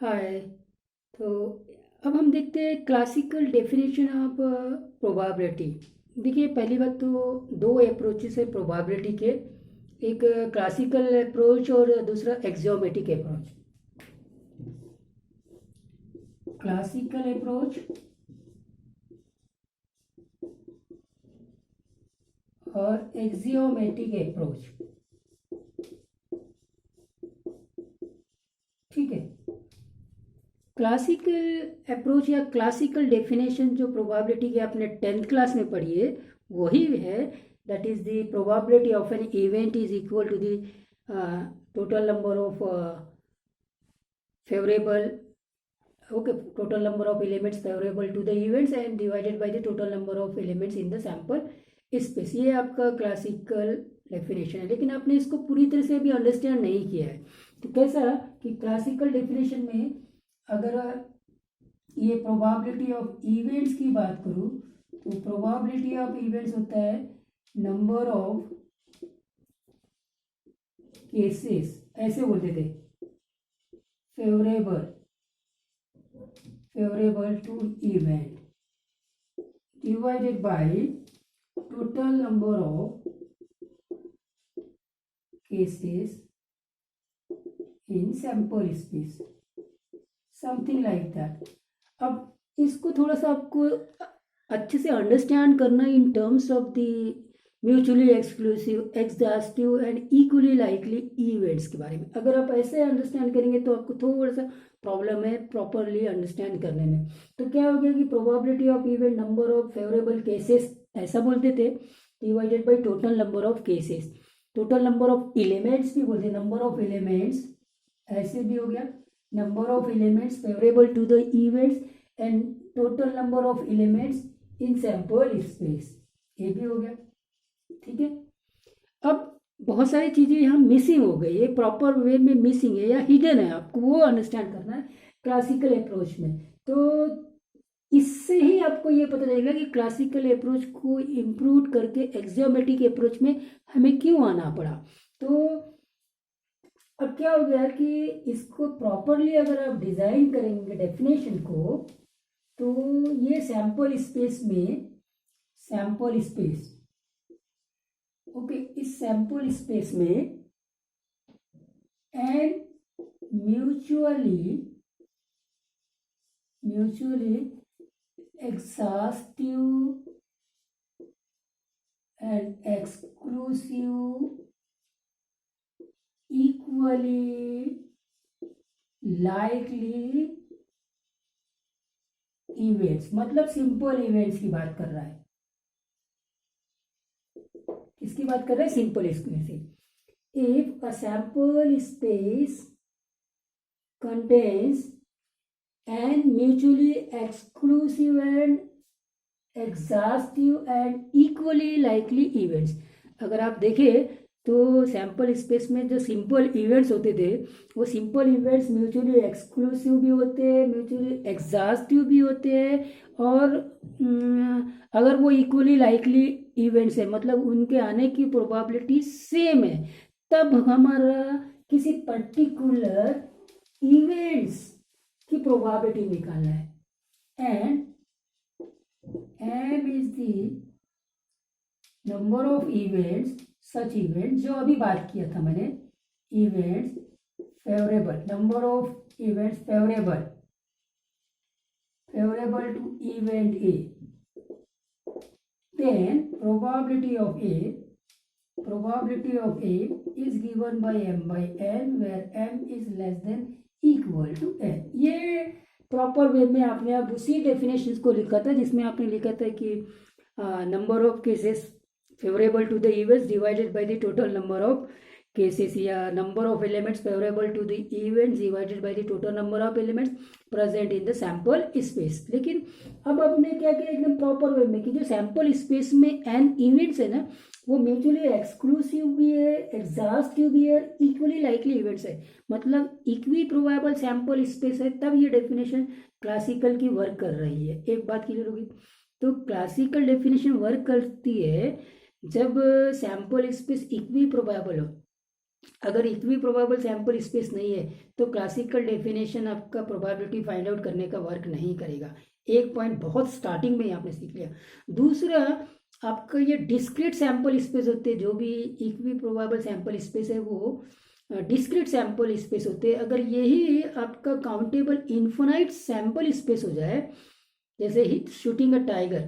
हाय। तो अब हम देखते हैं क्लासिकल डेफिनेशन ऑफ प्रोबेबिलिटी। देखिए, पहली बात तो दो अप्रोचेस है प्रोबेबिलिटी के। एक क्लासिकल अप्रोच और दूसरा एक्सियोमेटिक अप्रोच। क्लासिकल अप्रोच और एक्सियोमेटिक अप्रोच। ठीक है। क्लासिकल अप्रोच या क्लासिकल डेफिनेशन जो प्रोबेबिलिटी की आपने 10th क्लास में पढ़ी है वही है। That is the probability of an event is equal to the total number of favourable, okay, total number of elements favorable to the events and divided by the total number of elements in the sample space। ये आपका classical definition है, लेकिन आपने इसको पूरी तरह से अभी अंडरस्टैंड नहीं किया है। तो कैसा कि क्लासिकल डेफिनेशन में अगर ये प्रोबेबिलिटी ऑफ इवेंट्स की बात करूँ तो प्रोबेबिलिटी ऑफ इवेंट्स होता है नंबर ऑफ केसेस, ऐसे बोलते थे, favourable to event divided by total number of cases in sample space, something like that। अब इसको थोड़ा सा आपको अच्छे से अंडरस्टैंड करना in terms of the mutually exclusive, exhaustive and equally likely events के बारे में। अगर आप ऐसे अंडरस्टैंड करेंगे तो आपको थोड़ा सा प्रॉब्लम है प्रॉपरली अंडरस्टैंड करने में। तो क्या हो गया कि probability of event number of favourable cases ऐसा बोलते थे, divided by total number of cases. Total number of elements भी बोलते, नंबर ऑफ एलिमेंट्स ऐसे भी हो गया, number of elements favourable to the events and total number of elements in sample space, ये भी हो गया। ठीक है। अब बहुत सारी चीज़ें यहाँ मिसिंग हो गई है, प्रॉपर वे में मिसिंग है या हिडन है, आपको वो अंडरस्टैंड करना है क्लासिकल अप्रोच में। तो इससे ही आपको ये पता चलेगा कि क्लासिकल अप्रोच को इम्प्रूव करके एक्सियोमेटिक अप्रोच में हमें क्यों आना पड़ा। तो अब क्या हो गया कि इसको प्रॉपरली अगर आप डिजाइन करेंगे डेफिनेशन को, तो ये सैंपल स्पेस में, सैंपल स्पेस, ओके, इस सैंपल स्पेस में and mutually exhaustive and exclusive equally likely events, मतलब सिंपल इवेंट्स की बात कर रहा है। किसकी बात कर रहा है? Simple exclusive. If a sample space contains and mutually exclusive and exhaustive and equally likely events। अगर आप देखें तो सैंपल स्पेस में जो सिंपल इवेंट्स होते थे वो सिंपल इवेंट्स म्यूचुअली एक्सक्लूसिव भी होते हैं, म्यूचुअली एग्जॉस्टिव भी होते हैं, और अगर वो इक्वली लाइकली इवेंट्स है मतलब उनके आने की प्रोबेबिलिटी सेम है, तब हमारा किसी पर्टिकुलर इवेंट्स की प्रोबेबिलिटी निकालना है। And m is the number of events, such events, जो अभी बात किया था मैंने, events favorable, number of events favorable to event A, then probability of A is given by m by n, where m is less than equal to n। ये proper way में आपने अब उसी डेफिनेशन को लिखा था जिसमें आपने लिखा था कि number of cases favourable to the events divided by the total number of cases, या number of elements favourable to the events divided by the total number of elements present in the sample space. लेकिन अब आपने क्या किया एकदम proper way में कि जो सैंपल स्पेस में एन इवेंट्स है ना, वो म्यूचुअली एक्सक्लूसिव भी है, एग्जॉस्टिव भी है, इक्वली लाइकली इवेंट्स है, मतलब इक्वी प्रोबेबल सैंपल स्पेस है। तब ये डेफिनेशन क्लासिकल की वर्क कर रही है। एक बात क्लियर होगी। तो क्लासिकल डेफिनेशन वर्क करती है जब सैंपल स्पेस इक्वी प्रोबेबल हो, अगर इक्वी प्रोबेबल सैंपल स्पेस नहीं है तो क्लासिकल डेफिनेशन आपका प्रोबेबिलिटी फाइंड आउट करने का वर्क नहीं करेगा। एक पॉइंट बहुत स्टार्टिंग में ही आपने सीख लिया। दूसरा, आपका ये डिस्क्रीट सैंपल स्पेस होते हैं, जो भी इक्वी प्रोबेबल सैंपल स्पेस है वो डिस्क्रीट सैंपल स्पेस होते हैं। अगर यही आपका काउंटेबल इन्फिनाइट सैंपल स्पेस हो जाए, जैसे ही शूटिंग अ टाइगर,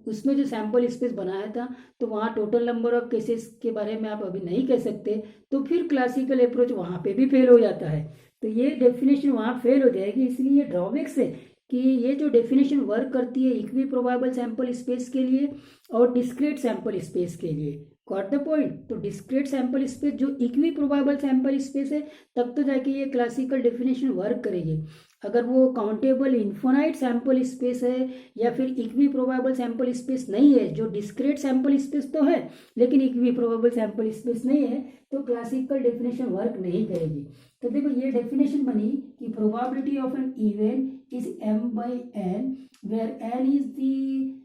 उसमें जो सैंपल स्पेस बनाया था, तो वहाँ टोटल नंबर ऑफ केसेस के बारे में आप अभी नहीं कह सकते, तो फिर क्लासिकल अप्रोच वहाँ पे भी फेल हो जाता है। तो ये डेफिनेशन वहाँ फेल हो जाएगी। इसलिए ये ड्रॉबैक्स है कि ये जो डेफिनेशन वर्क करती है इक्वी प्रोबेबल सैंपल स्पेस के लिए और डिस्क्रीट सैंपल स्पेस के लिए। Got the point? तो डिस्क्रीट सैंपल स्पेस जो इक्वी प्रोबेबल सैंपल स्पेस है, तब तो जाके ये क्लासिकल डेफिनेशन वर्क करेगी। अगर वो काउंटेबल इन्फिनाइट सैंपल स्पेस है या फिर इक्वी प्रोबेबल सैंपल स्पेस नहीं है, जो डिस्क्रीट सैंपल स्पेस तो है लेकिन इक्वी प्रोबेबल सैंपल स्पेस नहीं है, तो क्लासिकल डेफिनेशन वर्क नहीं करेगी। तो देखो ये डेफिनेशन बनी कि probability of an event is m/n where n is the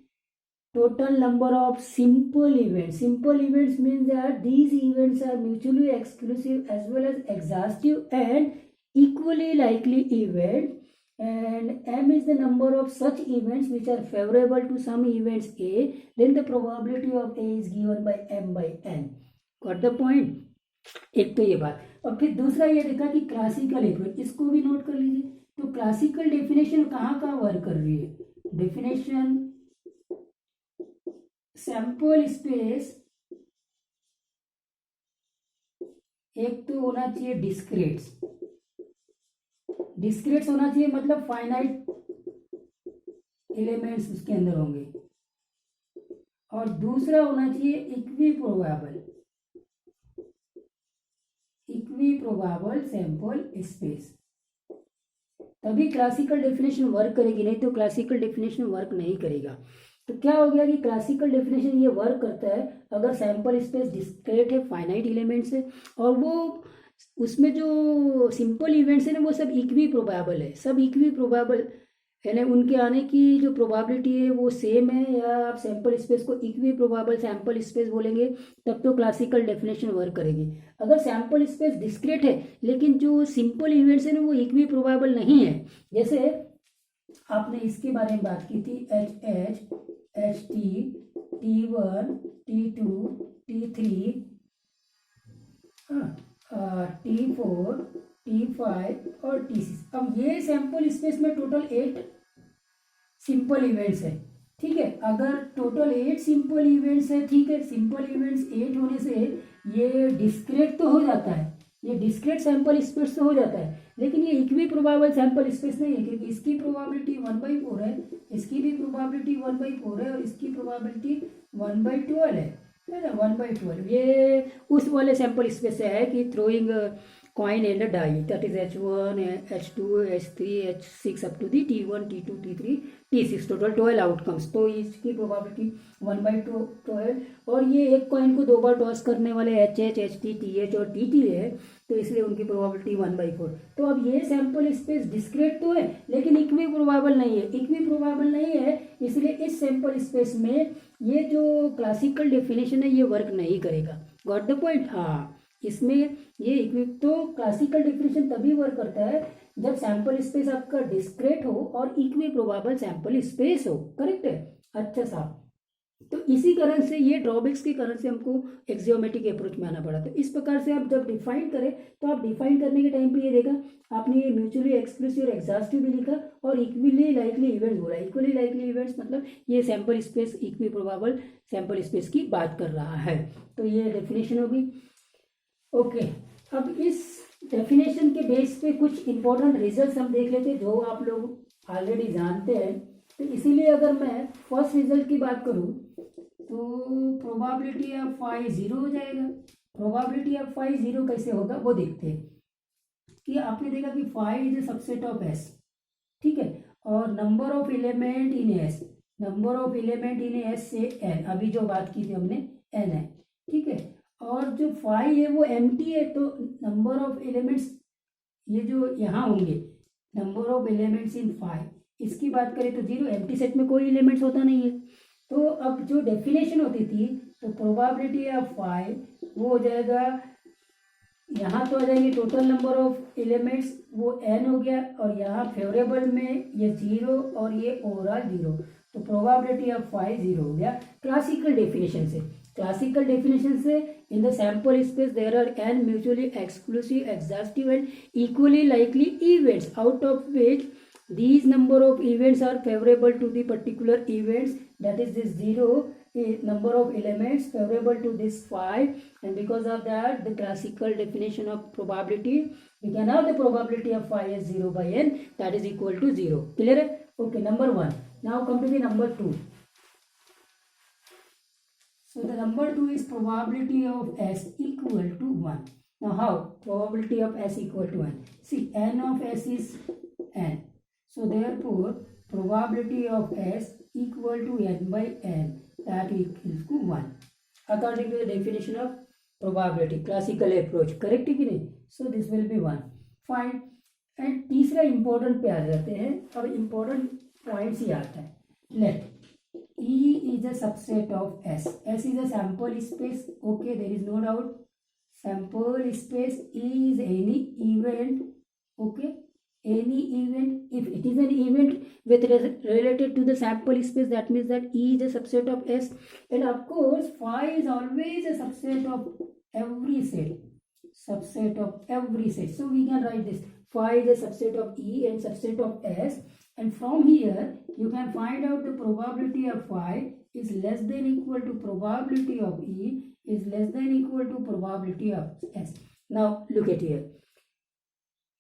total number of simple events. Simple events means that these events are mutually exclusive as well as exhaustive and equally likely event, and m is the number of such events which are favorable to some events a, then the probability of a is given by m/n. Got the point? एक तो ये बात, और फिर दूसरा ये देखा कि क्लासिकल अप्रोच, इसको भी नोट कर लीजिए। तो क्लासिकल डेफिनेशन कहाँ कहाँ वर्क कर रही है? डेफिनेशन सैंपल स्पेस एक तो होना चाहिए डिस्क्रीट्स, डिस्क्रीट्स होना चाहिए मतलब फाइनाइट एलिमेंट्स उसके अंदर होंगे, और दूसरा होना चाहिए इक्वी प्रोबेबल सैंपल स्पेस। तभी क्लासिकल डेफिनेशन वर्क करेगी, नहीं तो क्लासिकल डेफिनेशन वर्क नहीं करेगा। तो क्या हो गया कि क्लासिकल डेफिनेशन ये वर्क करता है अगर सैंपल स्पेस डिस्क्रीट है, फाइनाइट एलिमेंट्स है, और वो उसमें जो सिंपल इवेंट्स है ना वो सब इक्वी प्रोबेबल है, सब इक्वी प्रोबेबल है ना, उनके आने की जो प्रोबेबिलिटी है वो सेम है, या आप सैंपल स्पेस को इक्वी प्रोबेबल सैंपल स्पेस बोलेंगे, तब तो क्लासिकल डेफिनेशन वर्क करेगी। अगर सैंपल स्पेस डिस्क्रीट है लेकिन जो सिंपल इवेंट्स है ना वो इक्वी प्रोबेबल नहीं है, जैसे आपने इसके बारे में बात की थी HH, HT, T1, T2, T3, T4, T5 और T6। अब ये सैंपल स्पेस में टोटल 8 सिंपल इवेंट्स है, ठीक है। अगर टोटल 8 सिंपल इवेंट्स है, ठीक है, सिंपल इवेंट्स 8 होने से ये डिस्क्रीट तो हो जाता है, ये डिस्क्रीट सैंपल स्पेस तो हो जाता है, लेकिन ये इक्वी प्रोबेबल सैंपल स्पेस नहीं है, क्योंकि इसकी प्रोबेबिलिटी 1/4 है, इसकी भी प्रोबेबिलिटी 1/4 है, और इसकी प्रोबेबिलिटी 1/12 है ना, 1/12। ये उस वाले सैंपल स्पेस से है कि throwing coin and a die, that is H1, H2, H3, H6 up to the T1, T2, T3, T6, total 12 outcomes. तो इसकी प्रोबेबिलिटी 1/12 है, और ये एक कॉइन को 2 बार टॉस करने वाले HH, HT, TH और TT है, तो इसलिए उनकी प्रोबेबिलिटी 1/4। तो अब ये सैंपल स्पेस डिस्क्रीट तो है लेकिन इक्वी प्रोबेबल नहीं है, इक्वी प्रोबेबल नहीं है, इसलिए इस सैंपल स्पेस में ये जो क्लासिकल डेफिनेशन है ये वर्क नहीं करेगा। Got the point? हाँ, इसमें ये इक्विप तो क्लासिकल डेफिनेशन तभी वर्क करता है जब सैंपल स्पेस आपका डिस्क्रीट हो और इक्वी प्रोबेबल सैंपल स्पेस हो। करेक्ट है? अच्छा साहब, तो इसी कारण से ये ड्रॉबैक्स के कारण से हमको एक्सियोमेटिक अप्रोच में आना पड़ा। तो इस प्रकार से आप जब डिफाइन करें तो आप डिफाइन करने के टाइम पे ये देखा आपने ये म्यूचुअली एक्सक्लूसिव और एग्जॉस्टिव भी लिखा और इक्वली लाइकली इवेंट्स बोला। इक्वली लाइकली इवेंट्स मतलब ये sample space equi probable sample space की बात कर रहा है। तो ये डेफिनेशन होगी। ओके, अब इस डेफिनेशन के बेस पे कुछ इंपॉर्टेंट रिजल्ट्स हम देख लेते हैं जो आप लोग ऑलरेडी जानते हैं। तो इसीलिए अगर मैं फर्स्ट रिजल्ट की बात करूं तो प्रोबेबिलिटी ऑफ फाई 0 हो जाएगा। प्रोबेबिलिटी ऑफ फाई 0 कैसे होगा वो देखते हैं कि आपने देखा कि phi is a subset of S, ठीक है, और number of element in S, number of element in S से एन, अभी जो बात की थी हमने एन है, ठीक है, और जो फाई है वो एम्प्टी है, तो नंबर ऑफ एलिमेंट्स ये जो यहाँ होंगे number of elements in phi, इसकी बात करें तो 0, एम्प्टी सेट में कोई एलिमेंट्स होता नहीं है। तो अब जो डेफिनेशन होती थी तो प्रोबेबिलिटी ऑफ फाई वो हो जाएगा यहाँ तो आ जाएंगे टोटल नंबर ऑफ एलिमेंट्स, वो n हो गया, और यहाँ फेवरेबल में ये 0 और ये ओवरऑल 0, तो प्रोबेबिलिटी ऑफ फाई 0 हो गया क्लासिकल डेफिनेशन से। क्लासिकल डेफिनेशन से in the sample space there are n mutually exclusive exhaustive and equally likely events out of which these number of events are favorable to the particular events, that is this 0 number of elements favorable to this phi, and because of that the classical definition of probability, we can have the probability of phi as 0 by n, that is equal to 0. Clear hai? Okay, number 1. Now come to the number 2. So the number 2 is probability of s equal to 1. Now how? Probability of s equal to 1. See, n of s is n. So therefore, probability of s equal to n by n, that equals to 1. According to the definition of probability, classical approach, correct है कि नहीं? So this will be 1. Fine. And तीसरा important पे आ जाते हैं, और important points ही आता है. Let E is a subset of S. S is a sample space. Okay, there is no doubt. Sample space E is any event. Okay. Any event, if it is an event with related to the sample space, that means that E is a subset of S, and of course phi is always a subset of every set, so we can write this phi is a subset of E and subset of S, and from here you can find out the probability of phi is less than equal to probability of E is less than equal to probability of S. Now look at here,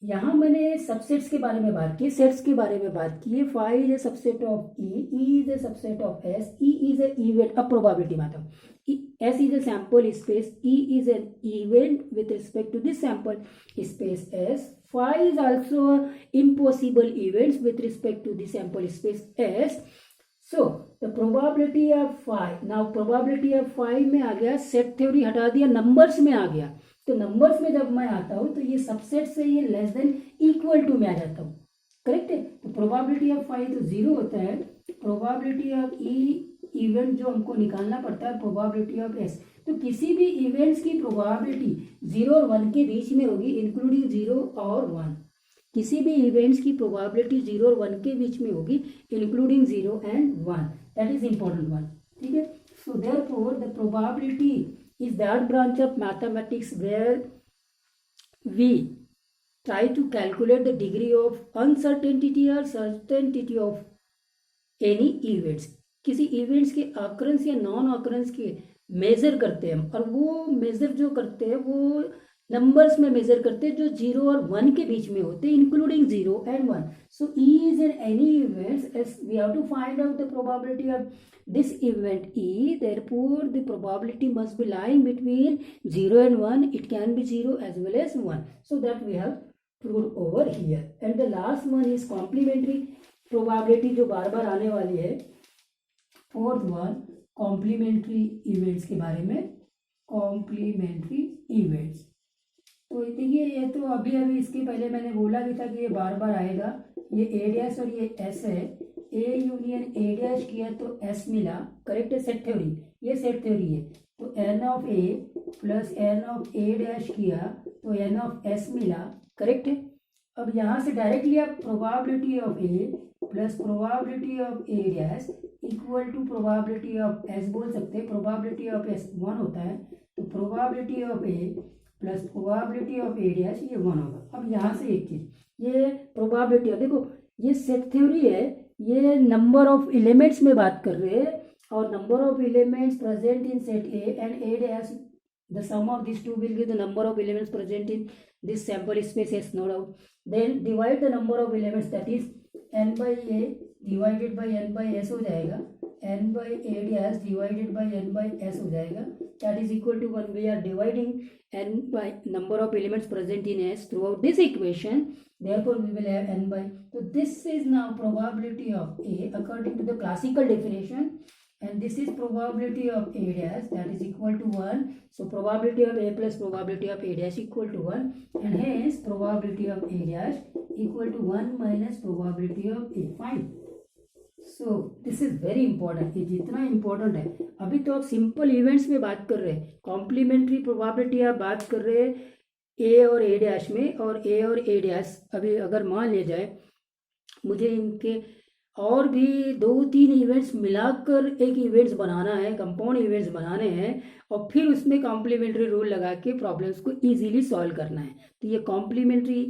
यहाँ मैंने subsets के बारे में बात की, sets के बारे में बात की है. Phi is a subset of E is a subset of S, E is a event, अब प्रोबेबिलिटी में आता हूँ. S is a sample space, E is an event with respect to this sample space S. Phi is also impossible events with respect to this sample space S. So the probability of phi, now probability of phi में आ गया, set theory हटा दिया, numbers में आ गया. तो numbers में जब मैं आता हूँ तो ये सबसेट से ये लेस देन इक्वल टू में आ जाता हूँ, करेक्ट है. तो प्रोबेबिलिटी ऑफ फाई तो 0 होता है, प्रोबेबिलिटी ऑफ ई इवेंट जो हमको निकालना पड़ता है प्रोबेबिलिटी ऑफ एस. तो किसी भी इवेंट्स की प्रोबेबिलिटी 0 और 1 के बीच में होगी, इंक्लूडिंग 0 और 1. किसी भी इवेंट्स की प्रोबेबिलिटी 0 और 1 के बीच में होगी, including 0 and 1. That is important one, ठीक है. So therefore the probability is that branch of mathematics where we try to calculate the degree of uncertainty or certainty of any events. किसी events के occurrence या non occurrence के major करते हैं हम, और वो मेजर जो करते हैं वो नंबर्स में मेजर करते हैं जो 0 और 1 के बीच में होते हैं, including 0 and 1. So E is in any events, as we have to find out the probability of this event E, therefore the probability must be lying between 0 and 1. It can be 0 as well as 1. So that we have proved over here. And the last one is complementary probability, जो बार बार आने वाली है. Fourth one complementary events के बारे में. Complementary events, तो देखिए ये तो अभी अभी इसके पहले मैंने बोला भी था कि ये बार बार आएगा. ये ए डैश और ये एस है, ए यूनियन ए डैश किया तो एस मिला, करेक्ट है. सेट थ्योरी, ये सेट थ्योरी है. तो n of A plus n of A dash किया तो एन ऑफ एस मिला, करेक्ट है. अब यहाँ से डायरेक्टली आप probability of A plus probability of A dash equal to probability of S बोल सकते हैं. प्रोबेबिलिटी ऑफ एस 1 होता है, तो probability of A plus probability of A dash ये 1 होगा. अब यहाँ से एक चीज, ये प्रोबेबिलिटी, देखो ये सेट थ्योरी है, ये नंबर ऑफ एलिमेंट्स में बात कर रहे हैं, और number of elements present in set A and A dash, the sum of these two will give the number of elements present in this sample space, yes, no doubt. Then divide the number of elements, that is n by a divided by n by s हो जाएगा, n by a dash divided by n by s हो जाएगा, that is equal to 1. We are dividing n by number of elements present in s throughout this equation, therefore we will have n by. So this is now probability of a according to the classical definition, and this is probability of a dash, that is equal to 1. So probability of a plus probability of a dash equal to 1, and hence probability of a dash equal to 1 minus probability of a. Fine. So this is very important. ये जितना important है, अभी तो आप simple events में बात कर रहे हैं, कॉम्प्लीमेंट्री प्रोबेबिलिटी आप बात कर रहे हैं ए और ए डैश में, और ए और ए डैश अभी अगर मान लिया जाए मुझे इनके और भी 2-3 इवेंट्स मिलाकर एक इवेंट्स बनाना है, कंपाउंड इवेंट्स बनाने हैं, और फिर उसमें कॉम्प्लीमेंट्री रूल लगा के प्रॉब्लम्स को इजीली सॉल्व करना है। तो ये कॉम्प्लीमेंट्री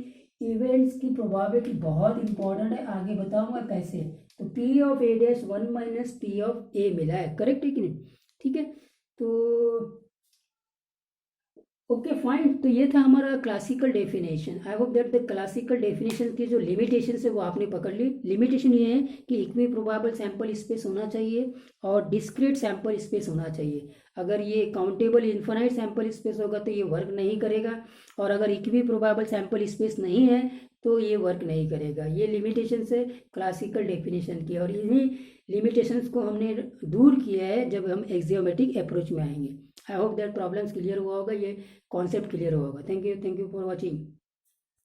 इवेंट्स की प्रोबेबिलिटी बहुत इंपॉर्टेंट है, आगे बताऊंगा कैसे। तो P of A dash 1 minus P of A मिला है, करेक्ट है कि नहीं? ठीक है, तो ओके फाइन। तो ये था हमारा classical definition. I hope that the classical definition की जो लिमिटेशन है वो आपने पकड़ ली। लिमिटेशन ये है कि इक्वी प्रोबेबल सैंपल स्पेस होना चाहिए और डिस्क्रीट सैंपल स्पेस होना चाहिए। अगर ये काउंटेबल इन्फिनाइट सैंपल स्पेस होगा तो ये वर्क नहीं करेगा, और अगर इक्वी प्रोबेबल सैंपल स्पेस नहीं है तो ये वर्क नहीं करेगा। ये लिमिटेशन है क्लासिकल डेफिनेशन की, और इन्हीं लिमिटेशंस को हमने दूर किया है जब हम एक्सियोमेट्रिक अप्रोच में आएंगे। I hope that problems clear हुआ होगा, ये कॉन्सेप्ट क्लियर हुआ होगा। Thank you for watching.